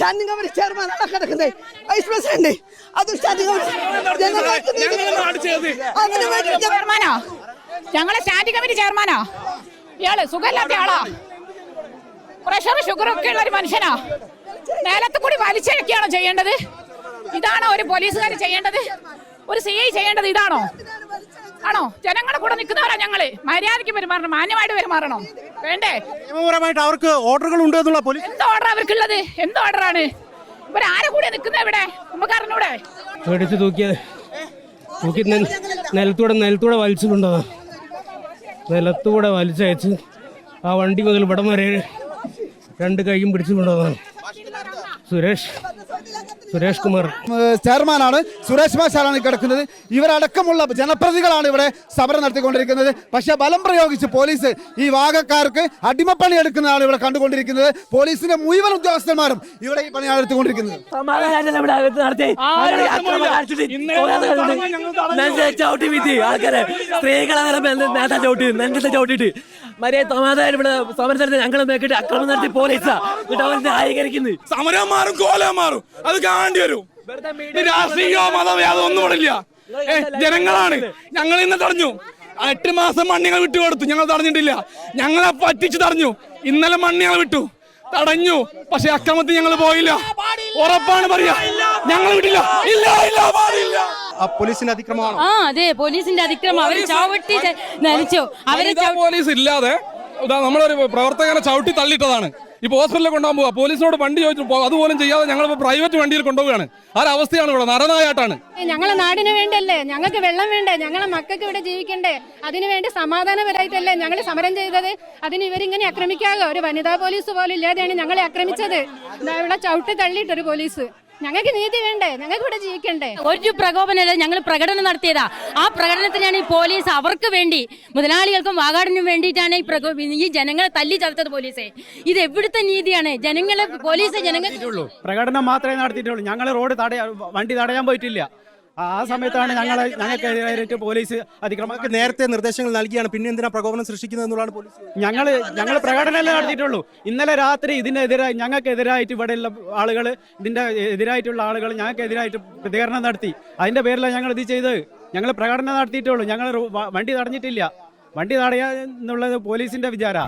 Standing committee ചെയർമാനാണ് കിടക്കുന്നത്, vice president അതും സ്റ്റാൻഡിംഗ് ചെയർമാനാ, ഞങ്ങളെ സ്റ്റാൻഡിംഗ് കമ്മിറ്റി ചെയർമാനാ. ഇയാള് സുഖമില്ലാത്ത ആളാ, പ്രഷർ ഷുഗർ ഒക്കെ ഉള്ള ഒരു മനുഷ്യനാ. നേരത്തെ കൂടി വലിച്ചിഴക്കുകയാണോ ചെയ്യേണ്ടത്? ഇതാണോ ഒരു പോലീസുകാർ ചെയ്യേണ്ടത്? ഒരു CI ചെയ്യേണ്ടത് ഇതാണോ? ആണോ? ജനങ്ങളുടെ കൂടെ നിൽക്കുന്നവരാ ഞങ്ങള്. മര്യാദയ്ക്ക് പെരുമാറണം, മാന്യമായിട്ട് പെരുമാറണം. വേണ്ടേ? നിയമപരമായിട്ട് അവർക്ക് ഓർഡറുകൾ ഉണ്ട് എന്നുള്ള പോലീസ്. എന്ത് ഓർഡർ അവർക്കുള്ളത്? എന്ത് ഓർഡറാണ്? ഇവരാരെ കൂടെ നിൽക്കുന്നത് ഇവിടെ? നമുക്ക് അറിഞ്ഞൂടെ? എടുത്ത് തൂക്കിയത് തൂക്കി നിലത്തൂടെ വലിച്ചിട്ടുണ്ടോ? നിലത്തൂടെ വലിച്ചയച്ച് ആ വണ്ടി മുതൽ ഇവിടം വരെ 2 കൈയും പിടിച്ചിട്ടുണ്ടോന്നാണ്. സുരേഷ് കുമാർ ചെയർമാനാണ്. സുരേഷ് മാഷാണ് കിടക്കുന്നത്. ഇവരടക്കമുള്ള ജനപ്രതികളാണ് ഇവിടെ സമരം നടത്തിക്കൊണ്ടിരിക്കുന്നത്. പക്ഷേ ബലം പ്രയോഗിച്ച് പോലീസ് ഈ വാഗക്കാർക്ക് അടിമപ്പണി എടുക്കുന്നതാണ് ഇവിടെ കണ്ടുകൊണ്ടിരിക്കുന്നത്. പോലീസിന്റെ മുഴുവൻ ഉദ്യോഗസ്ഥന്മാരും ഇവിടെ ഈ പണിയാണ് എടുത്തുകൊണ്ടിരിക്കുന്നത്. ഞങ്ങൾ നോക്കിയിട്ട് അക്രമം നടത്തി പോലീസാ ന്യായീകരിക്കുന്നത്. സമരം മാറും, കോലം മാറും, അത് കാണേണ്ടി വരും. രാഷ്ട്രീയോ മതം യാതൊന്നും ഇല്ല. ജനങ്ങളാണ് ഞങ്ങൾ ഇന്ന് തടഞ്ഞു. 8 മാസം മണ്ണികൾ വിട്ടുകൊടുത്തു, ഞങ്ങൾ തടഞ്ഞിട്ടില്ല. ഞങ്ങളെ പറ്റിച്ച് തടഞ്ഞു. ഇന്നലെ മണ്ണികൾ വിട്ടു, തടഞ്ഞു. പക്ഷെ അക്രമത്തിൽ ഞങ്ങൾ പോയില്ല. ഉറപ്പാണ് പറയാ, ഞങ്ങൾ വിട്ടില്ല. ഇല്ല ഇല്ല, പാടില്ല. പോലീസിന്റെ അതിക്രമമാണോ? അതെ, പോലീസിന്റെ അതിക്രമം. അവര് ചവിട്ടി നനച്ചു. പോലീസ് ഇല്ലാതെ നമ്മളൊരു പ്രവർത്തകനെ ചവിട്ടി തള്ളിയിട്ടതാണ്. ഇപ്പൊ ഹോസ്പിറ്റലിൽ കൊണ്ടുപോകാൻ പോവാ, പോലീസിനോട് വണ്ടി ചോദിച്ചു അതുപോലും ചെയ്യാതെ ഞങ്ങളിപ്പോ പ്രൈവറ്റ് വണ്ടിയിൽ കൊണ്ടുപോവുകയാണ്. ആ അവസ്ഥയാണ് ഇവിടെ, നരനായാട്ടാണ്. ഞങ്ങളെ നാടിന് വേണ്ടല്ലേ, ഞങ്ങൾക്ക് വെള്ളം വേണ്ടേ, ഞങ്ങളെ മക്കൾക്ക് ഇവിടെ ജീവിക്കണ്ടേ, അതിനുവേണ്ടി സമാധാനപരമായിട്ടല്ലേ ഞങ്ങൾ സമരം ചെയ്തത്. അതിന് ഇവരിങ്ങനെ ആക്രമിക്കാകോ? ഒരു വനിതാ പോലീസ് പോലും ഇല്ലാതെയാണ് ഞങ്ങളെ ആക്രമിച്ചത്. ഇവിടെ ചവിട്ടി തള്ളിയിട്ടൊരു പോലീസ്. ഞങ്ങൾക്ക് നീതി വേണ്ടേ, ഞങ്ങൾക്ക് ഇവിടെ ജീവിക്കണ്ടേ. ഒരു പ്രകോപനമല്ല, ഞങ്ങൾ പ്രകടനം നടത്തിയതാ. ആ പ്രകടനത്തിലാണ് ഈ പോലീസ് അവർക്ക് വേണ്ടി, മുതലാളികൾക്കും വാഗാടിനും വേണ്ടിയിട്ടാണ് ഈ ജനങ്ങളെ തല്ലി ചതച്ചത് പോലീസെ. ഇത് എവിടുത്തെ നീതിയാണ്? ജനങ്ങളെ പോലീസ് പ്രകടനം മാത്രമേ നടത്തിയിട്ടുള്ളൂ. ഞങ്ങൾ വണ്ടി തടയാൻ പോയിട്ടില്ല. ആ സമയത്താണ് ഞങ്ങൾക്കെതിരായിട്ട് പോലീസ് അതിക്രമം. നേരത്തെ നിർദ്ദേശങ്ങൾ നൽകിയാണ്, പിന്നെ എന്തിനാ പ്രകോപനം സൃഷ്ടിക്കുന്നത് എന്നുള്ളതാണ് പോലീസ്. ഞങ്ങൾ പ്രകടനമല്ലേ നടത്തിയിട്ടുള്ളൂ. ഇന്നലെ രാത്രി ഇതിനെതിരായി ഞങ്ങൾക്കെതിരായിട്ട് ഇവിടെയുള്ള ആളുകൾ, ഇതിന്റെ എതിരായിട്ടുള്ള ആളുകൾ ഞങ്ങൾക്കെതിരായിട്ട് പ്രതികരണം നടത്തി. അതിന്റെ പേരിലാണ് ഞങ്ങൾ ഇത് ചെയ്തത്. ഞങ്ങൾ പ്രകടനം നടത്തിയിട്ടുള്ളൂ. ഞങ്ങൾ വണ്ടി തടഞ്ഞിട്ടില്ല. വണ്ടി തടയാന്നുള്ളത് പോലീസിന്റെ വിചാര.